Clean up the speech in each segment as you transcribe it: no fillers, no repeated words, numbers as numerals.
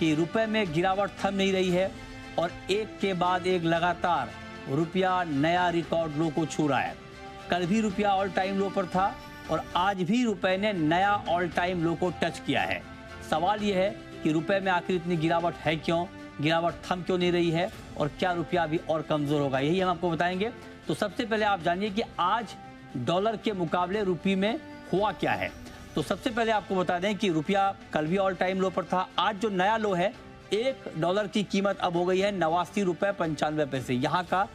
कि रुपए में गिरावट थम नहीं रही है और एक के बाद एक लगातार रुपया नया रिकॉर्ड लो को छू रहा है। कल भी रुपया ऑल टाइम लो पर था और आज भी रुपए ने नया ऑल टाइम लो को टच किया है। सवाल यह है कि रुपए में आखिर इतनी गिरावट है क्यों, गिरावट थम क्यों नहीं रही है और क्या रुपया अभी और कमजोर होगा, यही हम आपको बताएंगे। तो सबसे पहले आप जानिए कि आज डॉलर के मुकाबले रुपये में हुआ क्या है। तो सबसे पहले आपको बता दें कि रुपया कल भी ऑल टाइम लो पर था। आज जो नया लो है, $1 की कीमत अब हो गई है 89 रुपये 95 पैसे। यहाँ का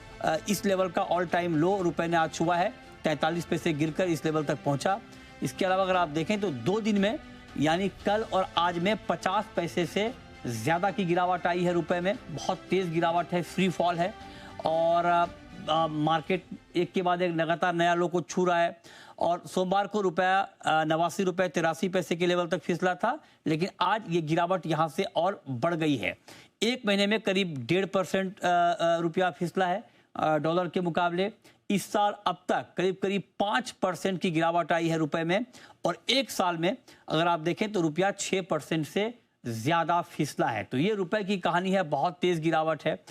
इस लेवल का ऑल टाइम लो रुपए ने आज छुआ है, 43 पैसे गिरकर इस लेवल तक पहुंचा। इसके अलावा अगर आप देखें तो 2 दिन में यानी कल और आज में 50 पैसे से ज़्यादा की गिरावट आई है रुपए में। बहुत तेज़ गिरावट है, फ्री फॉल है और मार्केट एक के बाद एक लगातार नया लो को छू रहा है। और सोमवार को रुपया 89 रुपये 83 पैसे के लेवल तक फिसला था, लेकिन आज ये गिरावट यहाँ से और बढ़ गई है। एक महीने में करीब 1.5% रुपया फिसला है डॉलर के मुकाबले। इस साल अब तक करीब करीब 5% की गिरावट आई है रुपए में और एक साल में अगर आप देखें तो रुपया 6% से ज़्यादा फिसला है। तो ये रुपए की कहानी है, बहुत तेज़ गिरावट है।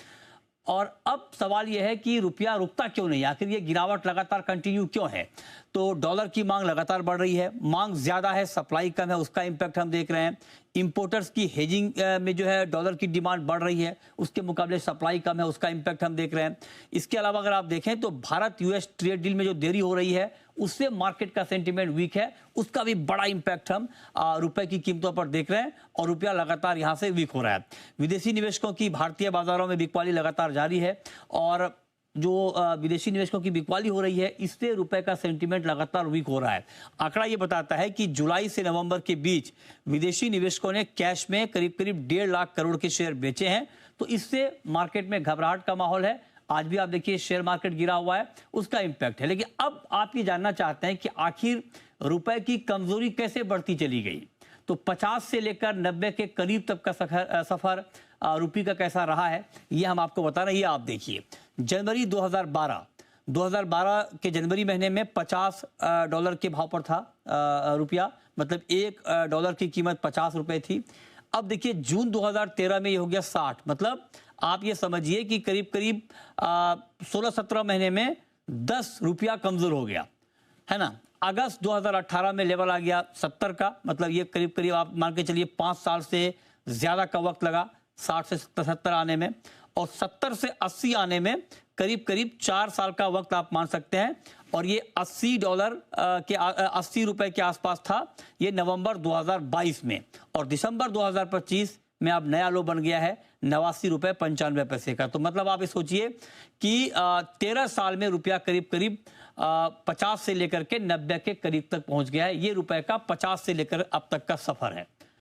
और अब सवाल यह है कि रुपया रुकता क्यों नहीं, आखिर ये गिरावट लगातार कंटिन्यू क्यों है। तो डॉलर की मांग लगातार बढ़ रही है, मांग ज़्यादा है, सप्लाई कम है, उसका इम्पैक्ट हम देख रहे हैं। इंपोर्टर्स की हेजिंग में जो है डॉलर की डिमांड बढ़ रही है, उसके मुकाबले सप्लाई कम है, उसका इम्पैक्ट हम देख रहे हैं। इसके अलावा अगर आप देखें तो भारत यूएस ट्रेड डील में जो देरी हो रही है उससे मार्केट का सेंटीमेंट वीक है, उसका भी बड़ा इम्पैक्ट हम रुपए की कीमतों पर देख रहे हैं और रुपया लगातार यहाँ से वीक हो रहा है। विदेशी निवेशकों की भारतीय बाजारों में बिकवाली लगातार जारी है और जो विदेशी निवेशकों की बिकवाली हो रही है इससे रुपए का सेंटीमेंट लगातार वीक हो रहा है। आंकड़ा ये बताता है कि जुलाई से नवंबर के बीच विदेशी निवेशकों ने कैश में करीब करीब 1.5 लाख करोड़ के शेयर बेचे हैं। तो इससे मार्केट में घबराहट का माहौल है। आज भी आप देखिए शेयर मार्केट गिरा हुआ है, उसका इम्पैक्ट है। लेकिन अब आप ये जानना चाहते हैं कि आखिर रुपए की कमजोरी कैसे बढ़ती चली गई। तो 50 से लेकर 90 के करीब तक का सफर रुपये का कैसा रहा है ये हम आपको बता रहे हैं। आप देखिए जनवरी 2012 के जनवरी महीने में $50 के भाव पर था रुपया, मतलब $1 की कीमत 50 रुपये थी। अब देखिए जून 2013 में ये हो गया 60, मतलब आप ये समझिए कि करीब करीब 16-17 महीने में 10 रुपया कमजोर हो गया है ना। अगस्त 2018 में लेवल आ गया 70 का, मतलब ये करीब करीब आप मान के चलिए 5 साल से ज़्यादा का वक्त लगा 60 से 70 आने में, और 70 से 80 आने में करीब करीब 4 साल का वक्त आप मान सकते हैं। और ये $80 रुपए के आसपास था ये नवंबर 2022 में, और दिसंबर 2025 में अब नया लो बन गया है 89 रुपये 95 पैसे का। तो मतलब आप ये सोचिए कि 13 साल में रुपया करीब करीब 50 से लेकर के 90 के करीब तक पहुंच गया है। ये रुपए का 50 से लेकर अब तक का सफर है।